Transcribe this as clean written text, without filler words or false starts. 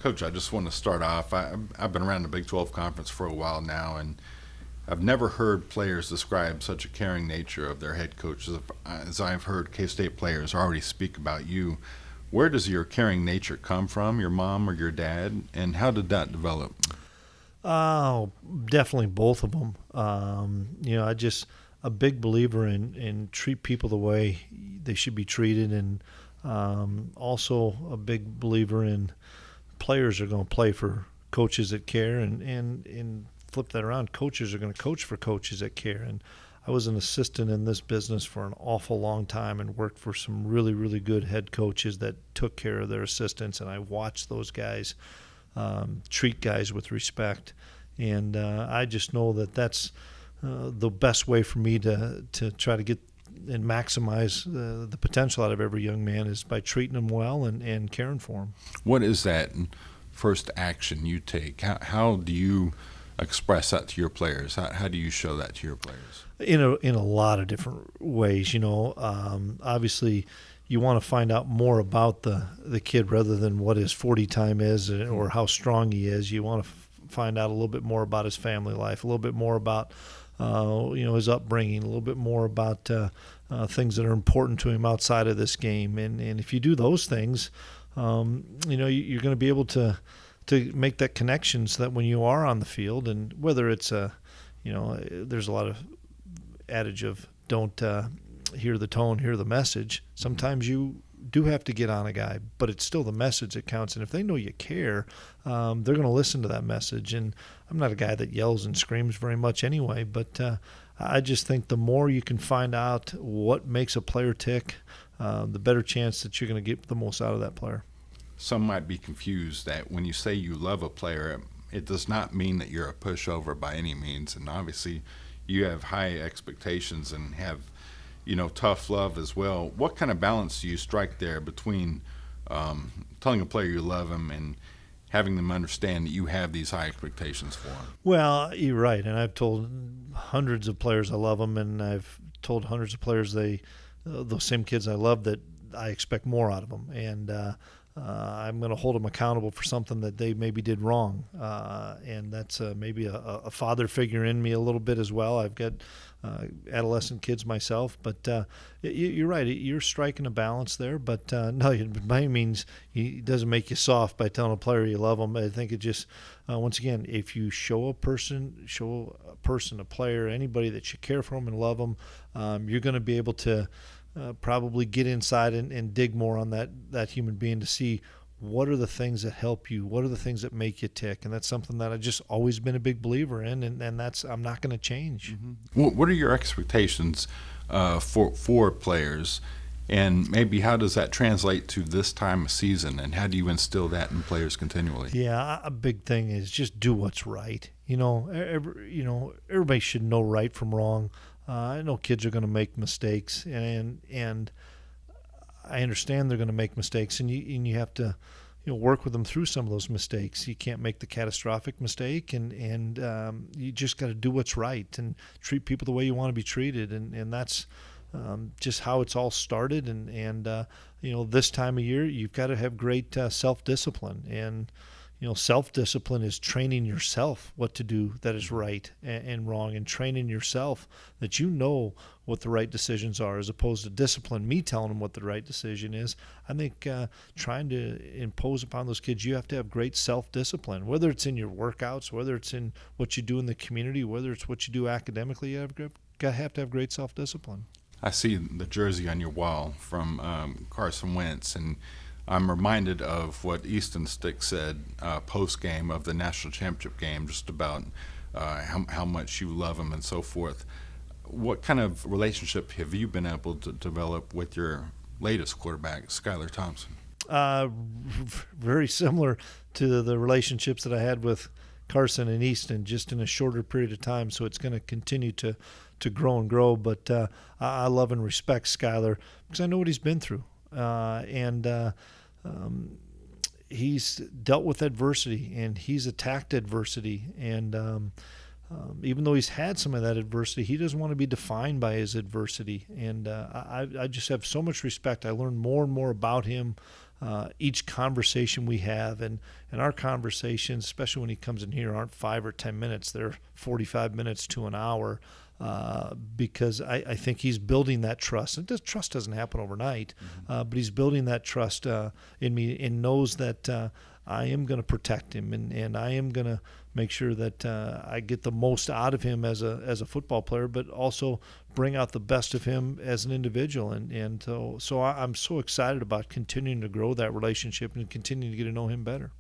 Coach, I just want to start off. I've been around the Big 12 Conference for a while now, and I've never heard players describe such a caring nature of their head coach as I've heard K-State players already speak about you. Where does your caring nature come from, your mom or your dad, and how did that develop? Oh, definitely both of them. I just a big believer in treat people the way they should be treated, and also a big believer in players are going to play for coaches that care, and flip that around, coaches are going to coach for coaches that care. And I was an assistant in this business for an awful long time and worked for some really, really good head coaches that took care of their assistants, and I watched those guys treat guys with respect. And I just know that that's the best way for me to try to get and maximize the potential out of every young man is by treating them well and caring for them. What is that first action you take? How do you express that to your players? How do you show that to your players? In a lot of different ways. Obviously you want to find out more about the kid rather than what his 40 time is or how strong he is. You want to find out a little bit more about his family life, a little bit more about his upbringing, a little bit more about things that are important to him outside of this game. And if you do those things, you're going to be able to make that connection so that when you are on the field, and whether it's there's a lot of adage of don't hear the tone, hear the message. Sometimes you do have to get on a guy, but it's still the message that counts. And if they know you care, they're going to listen to that message. And I'm not a guy that yells and screams very much anyway, but I just think the more you can find out what makes a player tick, the better chance that you're going to get the most out of that player. Some might be confused that when you say you love a player, it does not mean that you're a pushover by any means. And obviously you have high expectations and have tough love as well. What kind of balance do you strike there between telling a player you love him and having them understand that you have these high expectations for him? Well, you're right, and I've told hundreds of players I love them, and I've told hundreds of players those same kids I love that I expect more out of them, and I'm going to hold them accountable for something that they maybe did wrong, and that's maybe a father figure in me a little bit as well. I've got adolescent kids myself, but you're right. You're striking a balance there, but no, by any means, it doesn't make you soft by telling a player you love them. I think it just, once again, if you show a person, a player, anybody that you care for them and love them, you're going to be able to probably get inside and dig more on that human being to see what are the things that help you, what are the things that make you tick, and that's something that I've just always been a big believer in, and that's I'm not going to change. Mm-hmm. What are your expectations for players, and maybe how does that translate to this time of season, and how do you instill that in players continually? Yeah, a big thing is just do what's right. Everybody should know right from wrong. I know kids are going to make mistakes, and I understand they're going to make mistakes, and you have to work with them through some of those mistakes. You can't make the catastrophic mistake, and you just got to do what's right and treat people the way you want to be treated, and that's just how it's all started. And this time of year, you've got to have great self-discipline, and self-discipline is training yourself what to do that is right and wrong, and training yourself that what the right decisions are, as opposed to discipline, me telling them what the right decision is. I think trying to impose upon those kids, you have to have great self-discipline, whether it's in your workouts, whether it's in what you do in the community, whether it's what you do academically. You have to have great self-discipline. I see the jersey on your wall from Carson Wentz, and I'm reminded of what Easton Stick said post-game of the national championship game, just about how much you love him and so forth. What kind of relationship have you been able to develop with your latest quarterback, Skylar Thompson? Very similar to the relationships that I had with Carson and Easton, just in a shorter period of time. So it's going to continue to grow and grow. But I love and respect Skylar because I know what he's been through. He's dealt with adversity, and he's attacked adversity, and even though he's had some of that adversity, he doesn't want to be defined by his adversity, and I just have so much respect. I learn more and more about him each conversation we have, and our conversations, especially when he comes in here, aren't 5 or 10 minutes. They're 45 minutes to an hour, because I think he's building that trust. And trust doesn't happen overnight, but he's building that trust in me, and knows that I am going to protect him, and I am going to make sure that I get the most out of him as a football player, but also bring out the best of him as an individual. And so I'm so excited about continuing to grow that relationship and continuing to get to know him better.